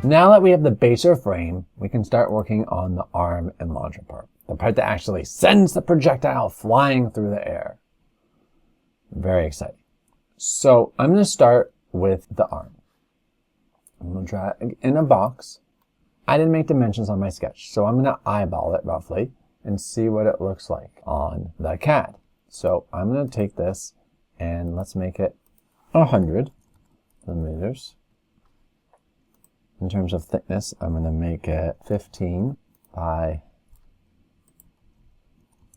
Now that we have the base or frame, we can start working on the arm and launcher part. The part that actually sends the projectile flying through the air. Very exciting. So I'm going to start with the arm. I'm going to drag in a box. I didn't make dimensions on my sketch, so I'm going to eyeball it roughly and see what it looks like on the CAD. So I'm going to take this and let's make it 100 millimeters. In terms of thickness, I'm going to make it 15 by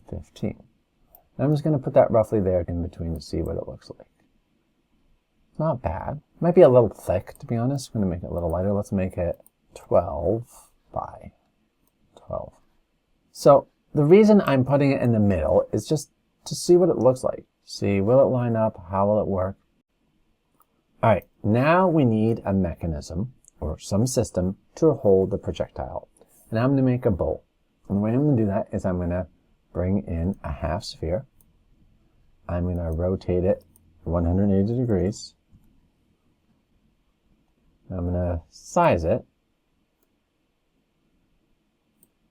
15. And I'm just going to put that roughly there in between to see what it looks like. Not bad. Might be a little thick, to be honest. I'm going to make it a little lighter. Let's make it 12 by 12. So the reason I'm putting it in the middle is just to see what it looks like. See, will it line up? How will it work? All right, now we need a mechanism or some system to hold the projectile. And I'm going to make a bowl. And the way I'm going to do that is I'm going to bring in a half sphere. I'm going to rotate it 180 degrees. I'm going to size it.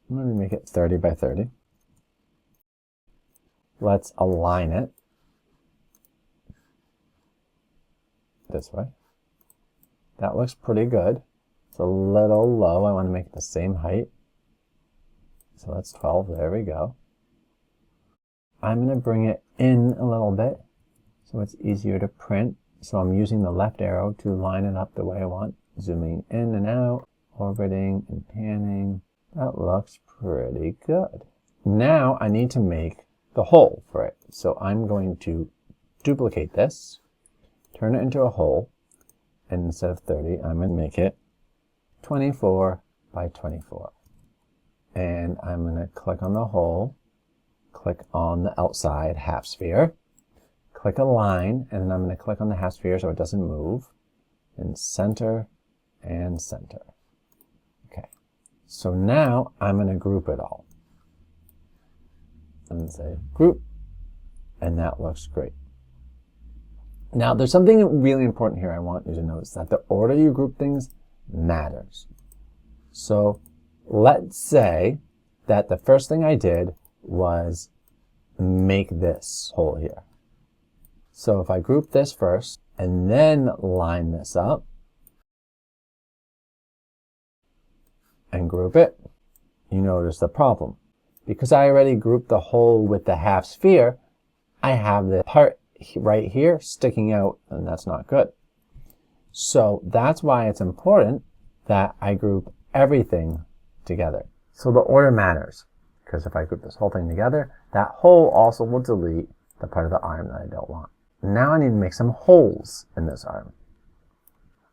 I'm going to make it 30 by 30. Let's align it this way. That looks pretty good. It's a little low. I want to make it the same height. So that's 12. There we go. I'm going to bring it in a little bit so it's easier to print. So I'm using the left arrow to line it up the way I want. Zooming in and out, orbiting and panning. That looks pretty good. Now I need to make the hole for it. So I'm going to duplicate this, turn it into a hole, and instead of 30, I'm going to make it 24 by 24. And I'm going to click on the hole, click on the outside half sphere, click align, and then I'm going to click on the half sphere so it doesn't move, and center and center. Okay, so now I'm going to group it all. And say group, and that looks great. Now there's something really important here I want you to notice, that the order you group things matters. So let's say that the first thing I did was make this hole here. So if I group this first and then line this up and group it, you notice the problem. Because I already grouped the hole with the half sphere, I have the part right here sticking out, and that's not good. So that's why it's important that I group everything together. So the order matters, because if I group this whole thing together, that hole also will delete the part of the arm that I don't want. Now I need to make some holes in this arm.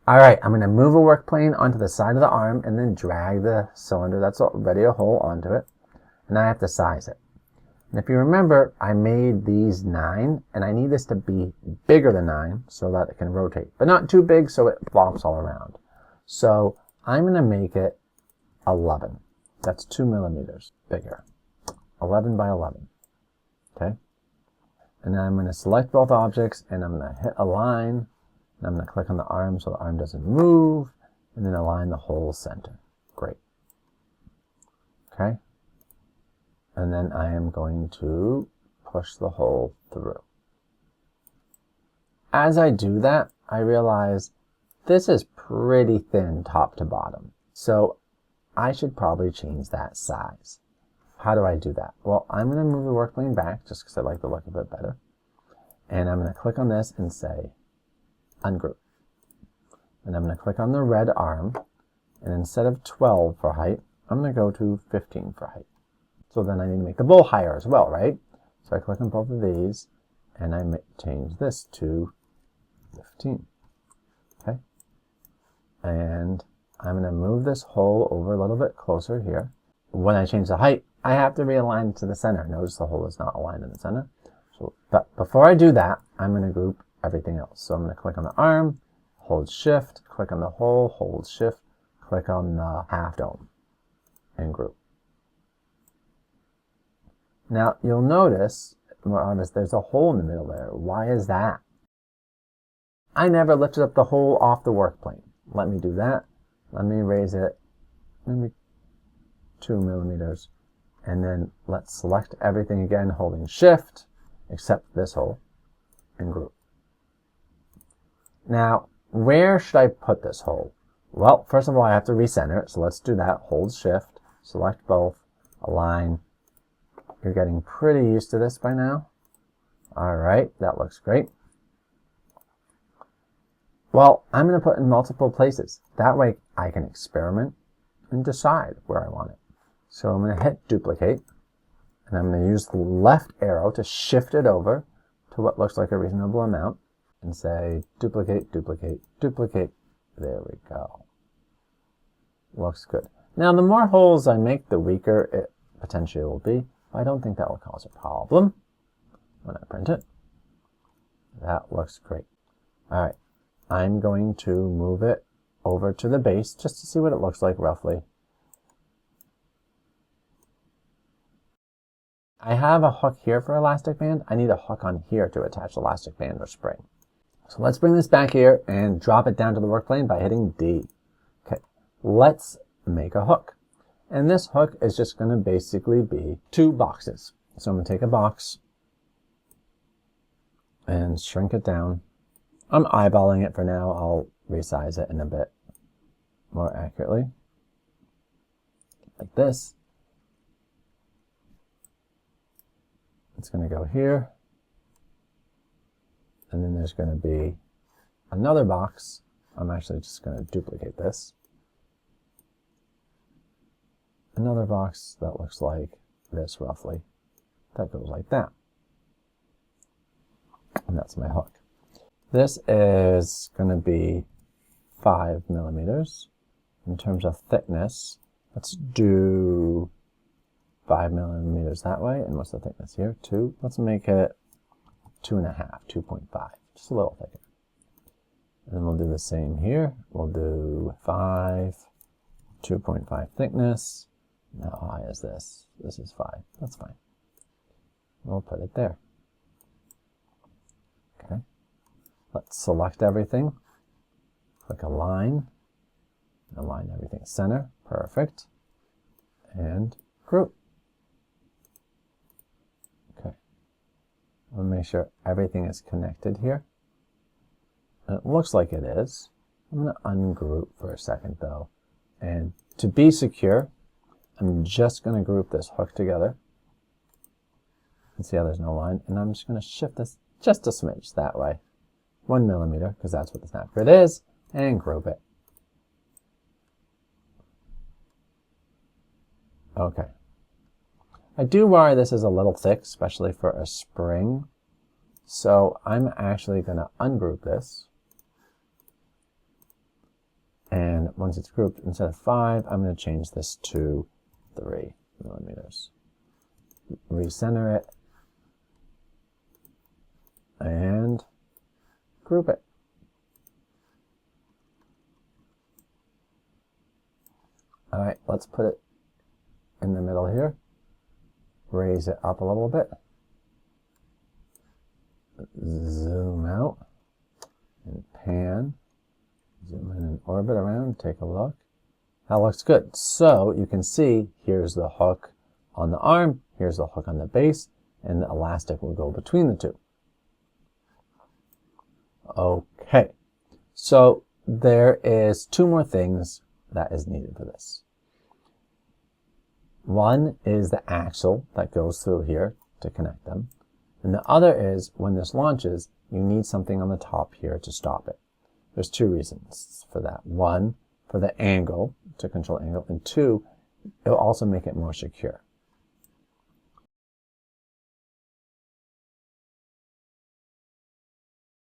All right, I'm going to move a work plane onto the side of the arm and then drag the cylinder that's already a hole onto it. And I have to size it. And if you remember, I made these 9, and I need this to be bigger than 9 so that it can rotate, but not too big so it flops all around. So I'm going to make it 11. That's 2 millimeters bigger. 11 by 11. Okay? And then I'm going to select both objects, and I'm going to hit align, and I'm going to click on the arm so the arm doesn't move, and then align the whole center. Great. Okay? And then I am going to push the hole through. As I do that, I realize this is pretty thin top to bottom. So I should probably change that size. How do I do that? Well, I'm going to move the work plane back just because I like the look of it better. And I'm going to click on this and say ungroup. And I'm going to click on the red arm. And instead of 12 for height, I'm going to go to 15 for height. So then I need to make the bowl higher as well, right? So I click on both of these, and I change this to 15. Okay? And I'm going to move this hole over a little bit closer here. When I change the height, I have to realign it to the center. Notice the hole is not aligned in the center. But before I do that, I'm going to group everything else. So I'm going to click on the arm, hold shift, click on the hole, hold shift, click on the half dome, and group. Now, you'll notice, there's a hole in the middle there. Why is that? I never lifted up the hole off the work plane. Let me do that. Let me raise it maybe 2 millimeters. And then let's select everything again, holding Shift, except this hole, and group. Now, where should I put this hole? Well, first of all, I have to recenter it, so let's do that. Hold Shift, select both, align. You're getting pretty used to this by now. All right, that looks great. Well, I'm going to put in multiple places. That way I can experiment and decide where I want it. So I'm going to hit duplicate, and I'm going to use the left arrow to shift it over to what looks like a reasonable amount and say duplicate, duplicate, duplicate. There we go. Looks good. Now, the more holes I make, the weaker it potentially will be. I don't think that will cause a problem when I print it. That looks great. All right. I'm going to move it over to the base just to see what it looks like roughly. I have a hook here for elastic band. I need a hook on here to attach elastic band or spring. So let's bring this back here and drop it down to the work plane by hitting D. Okay, let's make a hook. And this hook is just going to basically be 2 boxes. So I'm going to take a box and shrink it down. I'm eyeballing it for now. I'll resize it in a bit more accurately. Like this. It's going to go here. And then there's going to be another box. I'm actually just going to duplicate this. Another box that looks like this roughly. That goes like that. And that's my hook. This is going to be 5 millimeters. In terms of thickness, let's do 5 millimeters that way. And what's the thickness here? 2. Let's make it 2.5, 2.5. Just a little thicker. And then we'll do the same here. We'll do 5, 2.5 thickness. How high is this? This is 5. That's fine. We'll put it there. Okay. Let's select everything. Click Align. Align everything center. Perfect. And group. Okay. I'll make sure everything is connected here. And it looks like it is. I'm going to ungroup for a second though. And to be secure, I'm just going to group this hook together. And see how there's no line. And I'm just going to shift this just a smidge that way. 1 millimeter, because that's what the snap grid is. And group it. Okay. I do worry this is a little thick, especially for a spring. So I'm actually going to ungroup this. And once it's grouped, instead of 5, I'm going to change this to 3 millimeters. Recenter it. And group it. All right, let's put it in the middle here. Raise it up a little bit. Zoom out and pan. Zoom in and orbit around, take a look. That looks good. So you can see here's the hook on the arm, here's the hook on the base, and the elastic will go between the two. Okay, so there is 2 more things that is needed for this. One is the axle that goes through here to connect them. And the other is when this launches, you need something on the top here to stop it. There's 2 reasons for that. 1, for the angle, to control angle, and 2, it'll also make it more secure.